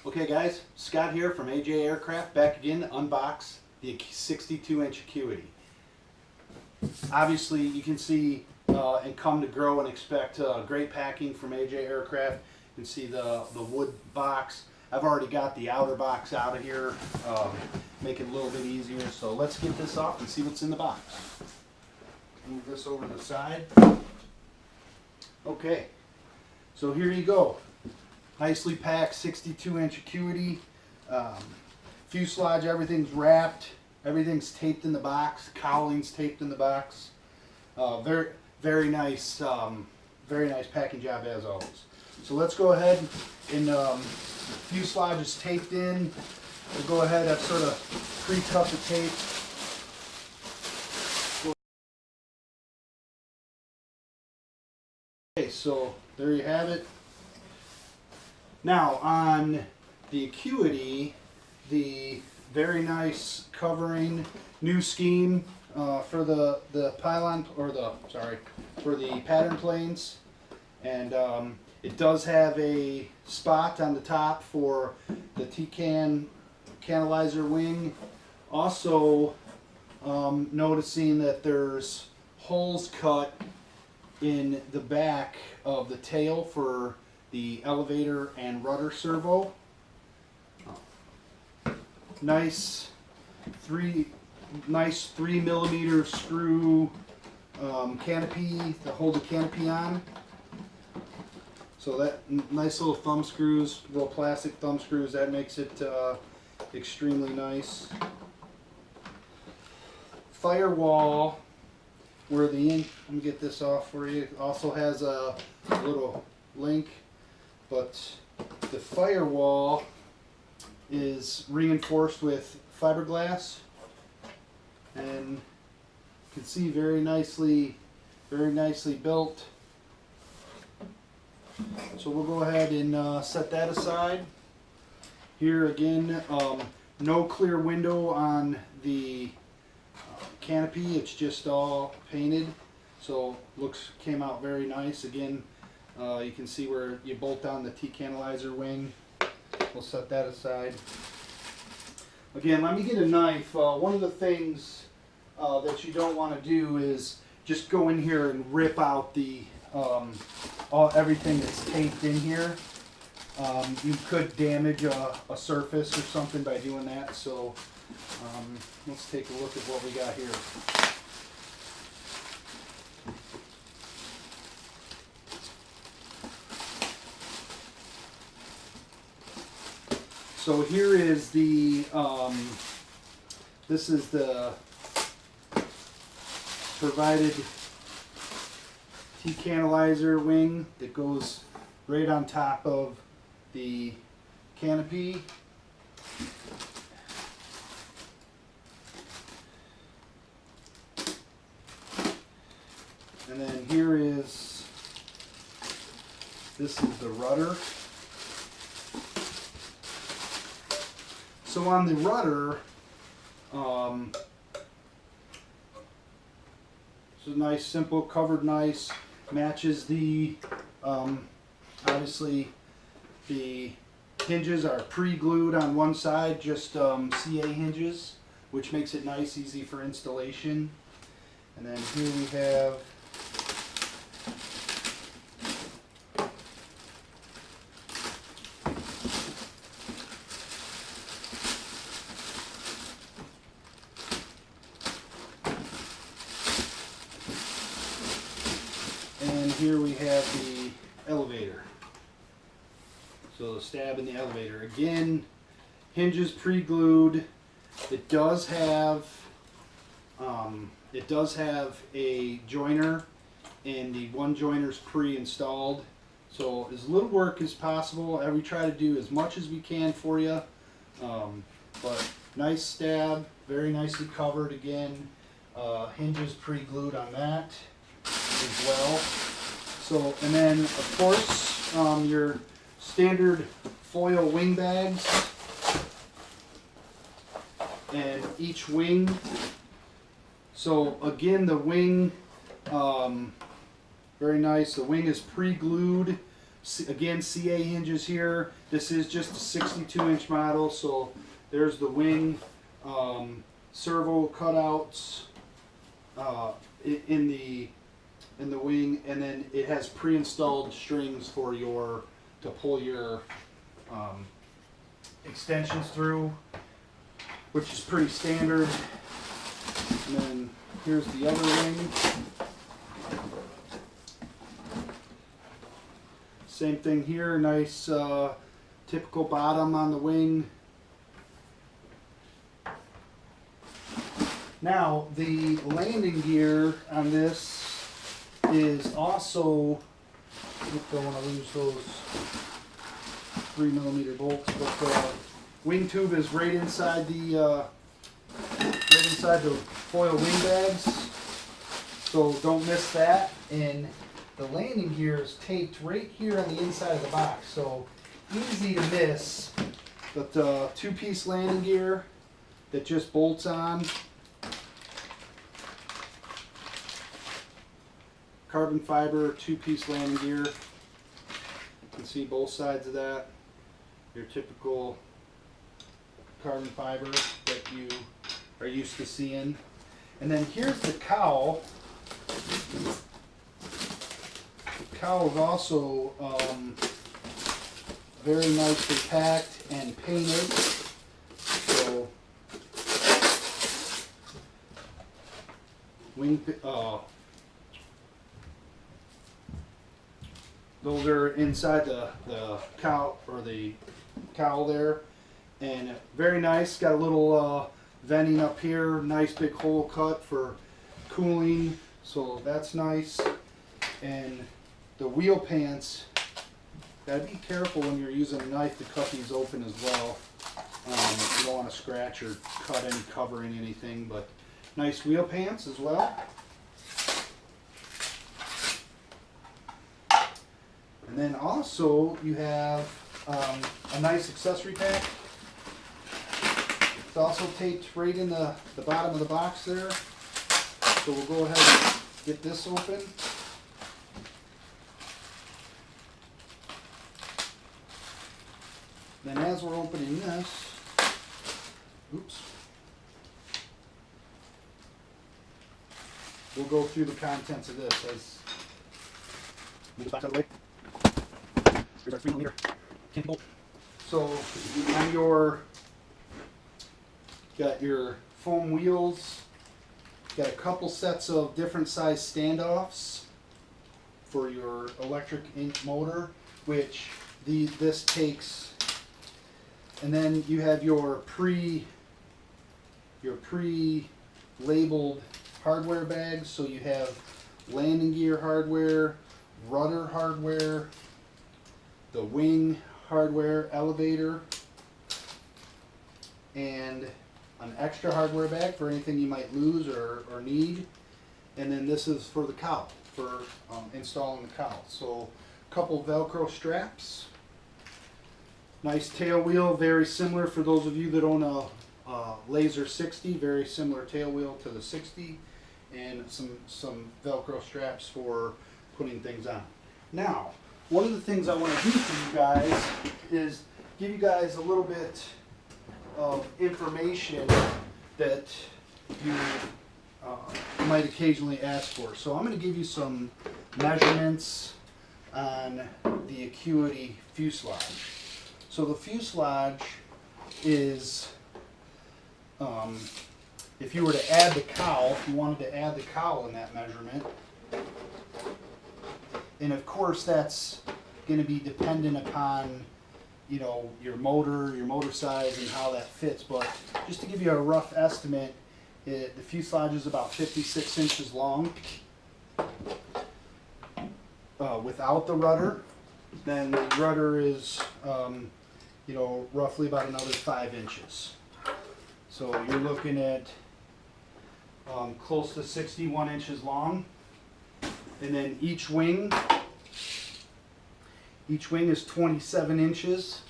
Okay guys, Scott here from AJ Aircraft, back again to unbox the 62-inch Acuity. Obviously you can see and come to grow and expect great packing from AJ Aircraft. You can see the wood box. I've already got the outer box out of here, make it a little bit easier. So let's get this off and see what's in the box. Move this over to the side. Okay, so here you go. Nicely packed 62-inch Acuity. Fuselage, everything's wrapped. Everything's taped in the box. Cowling's taped in the box. Very nice packing job as always. So let's go ahead and fuselage is taped in. We'll go ahead. I've sort of pre-cut the tape. Okay, so there you have it. Now on the Acuity, the very nice covering, new scheme for the pylon, or for the pattern planes, and it does have a spot on the top for the T-can canalizer wing. Also noticing that there's holes cut in the back of the tail for the elevator and rudder servo. Nice 3mm screw canopy to hold the canopy on. So that nice little thumb screws, little plastic thumb screws, that makes it extremely nice. Firewall, where let me get this off for you. It also has a little link. But the firewall is reinforced with fiberglass, and you can see very nicely built. So we'll go ahead and set that aside. Here again, no clear window on the canopy. It's just all painted, so came out very nice. Again, you can see where you bolt down the T-canalizer wing. We'll set that aside. Again, let me get a knife. One of the things that you don't want to do is just go in here and rip out the everything that's taped in here. You could damage a surface or something by doing that. So let's take a look at what we got here. So here is the, this is the provided T-canalizer wing that goes right on top of the canopy. And then here is, this is the rudder. So on the rudder, it's a nice, simple, covered nice, matches the, obviously the hinges are pre-glued on one side, just CA hinges, which makes it nice, easy for installation. And then here we have here we have the elevator. So the stab in the elevator. Again, hinges pre-glued. It does have a joiner, and the one joiner's pre-installed. So as little work as possible. We try to do as much as we can for you. But nice stab, very nicely covered. Again, hinges pre-glued on that as well. So, and then of course your standard foil wing bags, and each wing. So again, the wing, very nice. The wing is pre-glued Again, CA hinges here. This is just a 62-inch model, so there's the wing, servo cutouts in the wing, and then it has pre-installed strings for to pull your extensions through, which is pretty standard. And then here's the other wing. Same thing here, nice typical bottom on the wing. Now the landing gear on this is also, don't want to lose those 3mm bolts, but the wing tube is right inside the foil wing bags, so don't miss that. And the landing gear is taped right here on the inside of the box, so easy to miss. But two-piece landing gear that just bolts on. Carbon fiber two-piece landing gear. You can see both sides of that. Your typical carbon fiber that you are used to seeing. And then here's the cowl. The cowl is also very nicely packed and painted. So those are inside the cowl, or the cowl there, and very nice. Got a little venting up here, nice big hole cut for cooling, so that's nice. And the wheel pants, gotta be careful when you're using a knife to cut these open as well. You don't want to scratch or cut any covering anything, but nice wheel pants as well. And then also you have a nice accessory pack. It's also taped right in the bottom of the box there. So we'll go ahead and get this open. Then as we're opening this, oops, we'll go through the contents of this as move the box out of the way. Here's our 3mm tin bolt. So on got your foam wheels, got a couple sets of different size standoffs for your electric ink motor, which this takes. And then you have your pre-labeled hardware bags. So you have landing gear hardware, rudder hardware, the wing hardware, elevator, and an extra hardware bag for anything you might lose or need. And then this is for the cowl, for installing the cowl. So a couple Velcro straps. Nice tail wheel, very similar for those of you that own a Laser 60, very similar tail wheel to the 60, and some Velcro straps for putting things on. Now, one of the things I want to do for you guys is give you guys a little bit of information that you might occasionally ask for. So I'm going to give you some measurements on the Acuity fuselage. So the fuselage is, if you were to add the cowl, if you wanted to add the cowl in that measurement, and of course that's going to be dependent upon, you know, your motor size and how that fits. But just to give you a rough estimate, the fuselage is about 56 inches long without the rudder. Then the rudder is, you know, roughly about another 5 inches. So you're looking at close to 61 inches long. And then each wing is 27 inches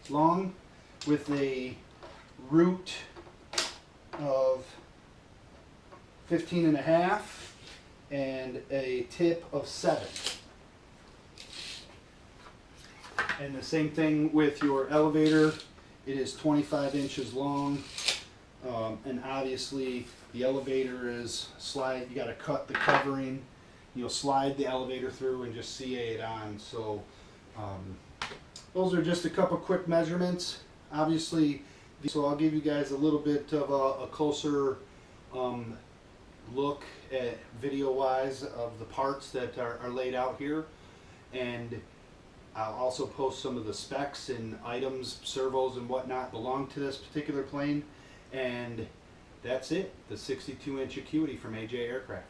long with a root of 15.5 and a tip of 7. And the same thing with your elevator. It is 25 inches long, and obviously the elevator is you got to cut the covering. You'll slide the elevator through and just CA it on. So those are just a couple quick measurements. Obviously, so I'll give you guys a little bit of a closer look at video-wise of the parts that are laid out here, and I'll also post some of the specs and items, servos and whatnot belong to this particular plane. And that's it, the 62-inch Acuity from AJ Aircraft.